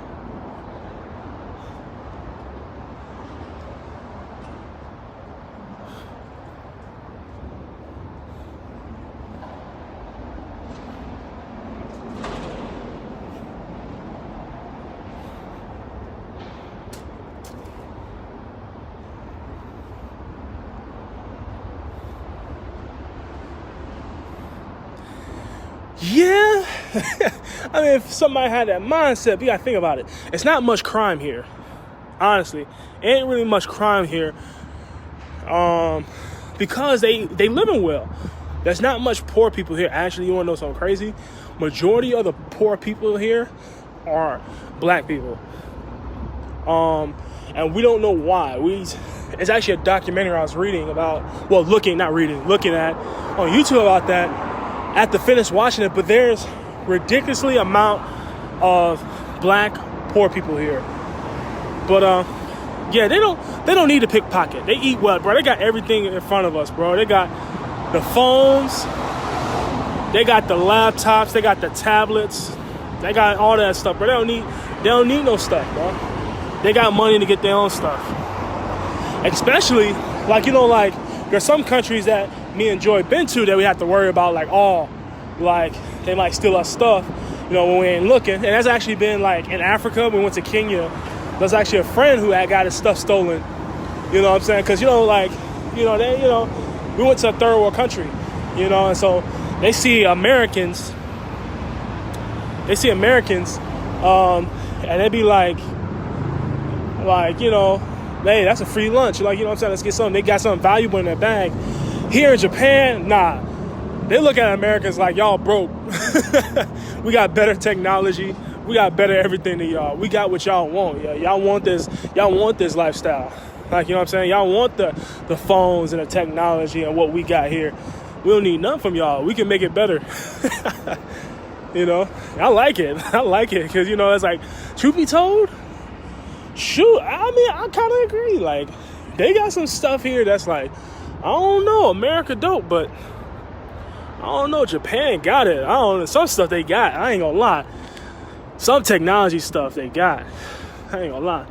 Yeah. I mean, if somebody had that mindset, you gotta think about it. It's not much crime here. Honestly. Ain't really much crime here. Because they living well. There's not much poor people here. Actually, you wanna know something crazy? Majority of the poor people here are black people. And we don't know why. It's actually a documentary I was reading about, looking at on YouTube about that. After finish watching it, but there's ridiculously amount of black poor people here. But yeah, they don't need to pickpocket. They eat well, bro. They got everything in front of us, bro. They got the phones, they got the laptops, they got the tablets, they got all that stuff, bro. They don't need no stuff, bro. They got money to get their own stuff. Especially like there's some countries that me and Joy been to that we have to worry about they might steal our stuff, when we ain't looking. And that's actually been in Africa. We went to Kenya. There's actually a friend who had got his stuff stolen. You know what I'm saying? Because we went to a third world country, and so they see Americans, and they be hey, that's a free lunch. Let's get something. They got something valuable in their bag. Here in Japan, nah. They look at Americans like y'all broke. We got better technology. We got better everything than y'all. We got what y'all want. Yeah, y'all want this lifestyle. Y'all want the phones and the technology and what we got here. We don't need none from y'all. We can make it better. I like it. Because, it's truth be told, shoot, I kind of agree. They got some stuff here that's I don't know, America dope, but I don't know, Japan got it. I don't know, some stuff they got, I ain't gonna lie. Some technology stuff they got, I ain't gonna lie.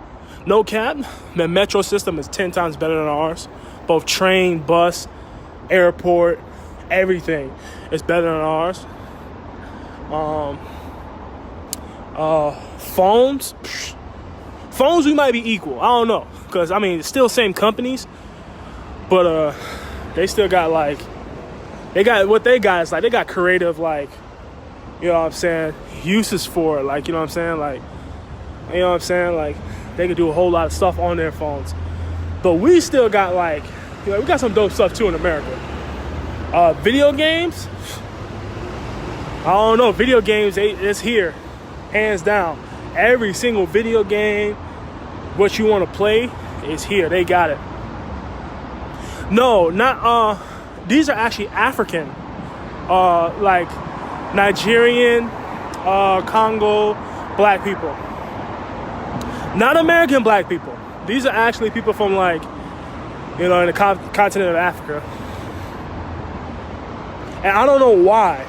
No cap, the metro system is 10 times better than ours. Both train, bus, airport, everything is better than ours. Phones we might be equal. I don't know, because it's still same companies, but they still got they got what they got is they got creative uses for it, they can do a whole lot of stuff on their phones. But we still got we got some dope stuff too in America. Video games, I don't know, video games it's here, hands down. Every single video game, what you want to play is here. They got it. No, not these are actually African, Nigerian, Congo black people. Not American black people. These are actually people from in the continent of Africa. And I don't know why.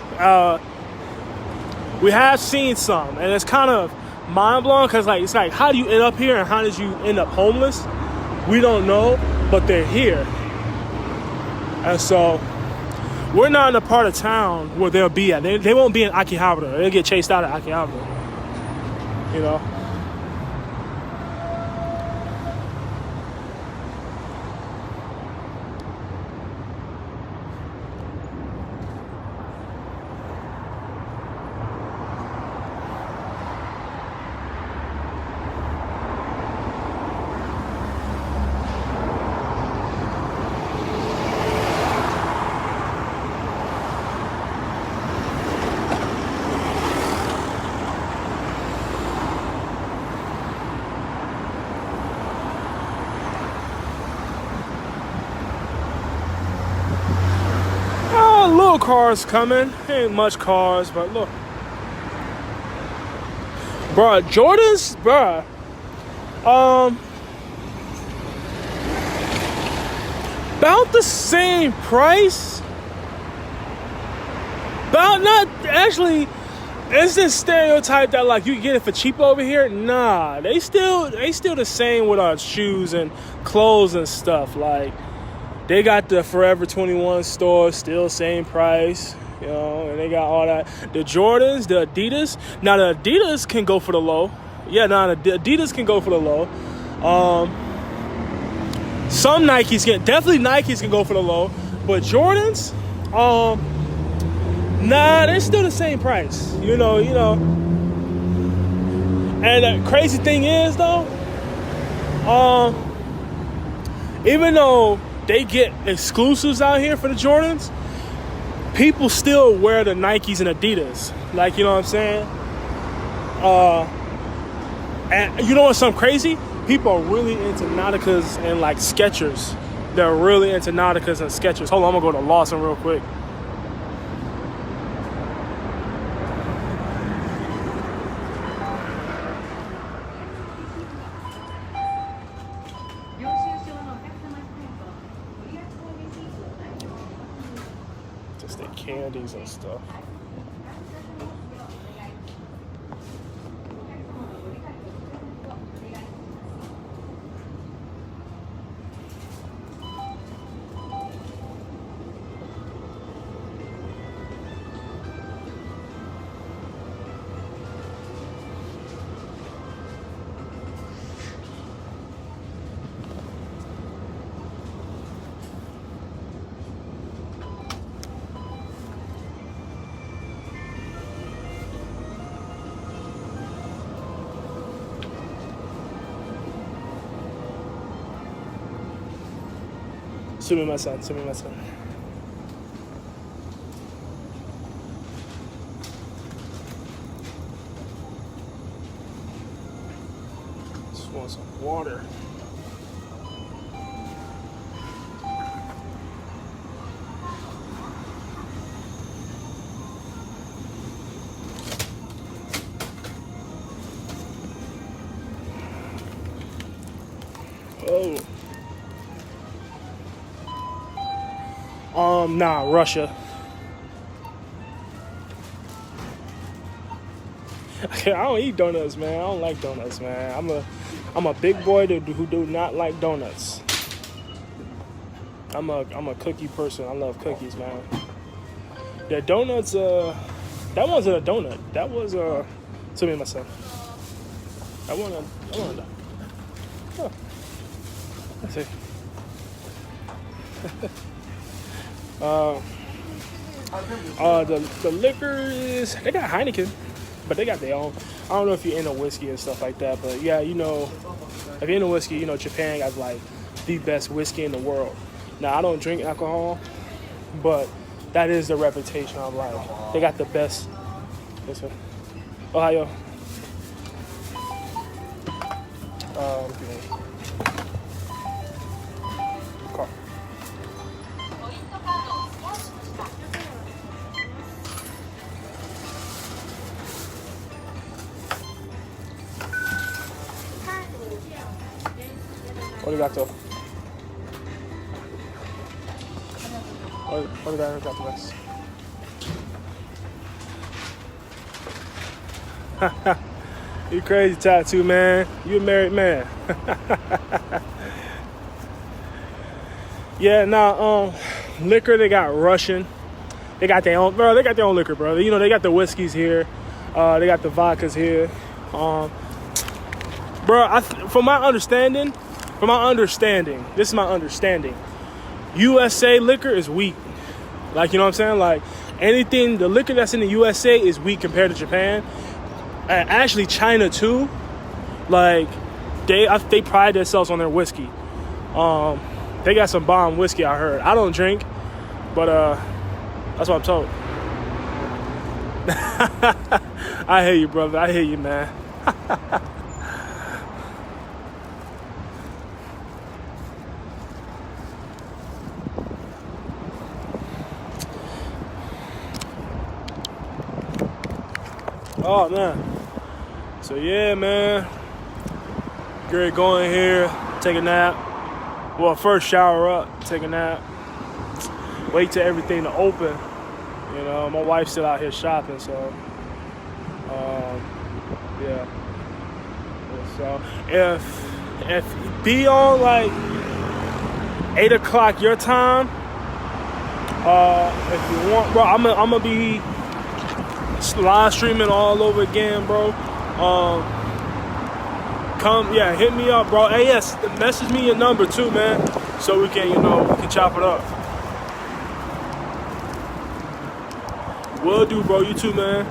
We have seen some, and it's kind of mind-blowing because how do you end up here and how did you end up homeless? We don't know, but they're here. And so we're not in a part of town where they'll be at. They won't be in Akihabara. They'll get chased out of Akihabara. Little cars coming. Ain't much cars, but look. Bruh, Jordans, bruh. About the same price. It's this stereotype that like you get it for cheap over here. Nah, they still the same with our shoes and clothes and stuff. Like they got the Forever 21 store, still same price, you know, and they got all that. The Jordans, the Adidas. Now the Adidas can go for the low. Yeah, the Adidas can go for the low. Some Nikes can go for the low, but Jordans, nah, they're still the same price. You know. And the crazy thing is though, even though they get exclusives out here for the Jordans, people still wear the Nikes and Adidas. Like, you know what I'm saying? And you know what's something crazy? People are really into Nauticas and like Skechers. They're really into Nauticas and Skechers. Hold on, I'm gonna go to Lawson real quick. Just the candies and stuff. Send me my son. Just want some water. Nah, Russia. I don't eat donuts, man. I don't like donuts, man. I'm a big boy who do not like donuts. I'm a cookie person. I love cookies, man. The donuts, that wasn't a donut. That was to me and myself. I want to. Oh, let's see. The liquor is, they got Heineken, but they got their own. I don't know if you're into whiskey and stuff like that, but yeah, you know, if you're into whiskey, you know, Japan got like the best whiskey in the world. Now, I don't drink alcohol, but that is the reputation of like, they got the best. This one. Ohio. Car. What do you got though? What do you got the rest? You crazy, Tattoo man. You a married man. Yeah, nah, liquor, they got Russian. They got their own, bro, they got their own liquor, bro. You know, they got the whiskeys here. They got the vodkas here. Bro, from my understanding, this is my understanding. USA liquor is weak. Like, you know what I'm saying? Like, the liquor that's in the USA is weak compared to Japan. And actually, China too. Like, they pride themselves on their whiskey. They got some bomb whiskey, I heard. I don't drink, but that's what I'm told. I hear you, brother. I hear you, man. Oh, man. So, yeah, man. Great going here, take a nap. Well, first shower up, take a nap. Wait till everything to open. You know, my wife's still out here shopping, so Yeah. So if be on like 8 o'clock your time, if you want, bro, I'm gonna be live streaming all over again, bro. Hit me up, bro. Hey, yes, message me your number too, man, so we can, we can chop it up. Will do, bro. You too, man.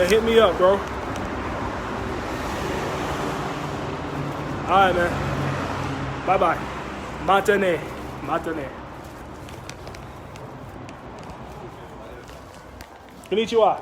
Hit me up, bro. All right, man. Bye-bye. Matane. Konnichiwa.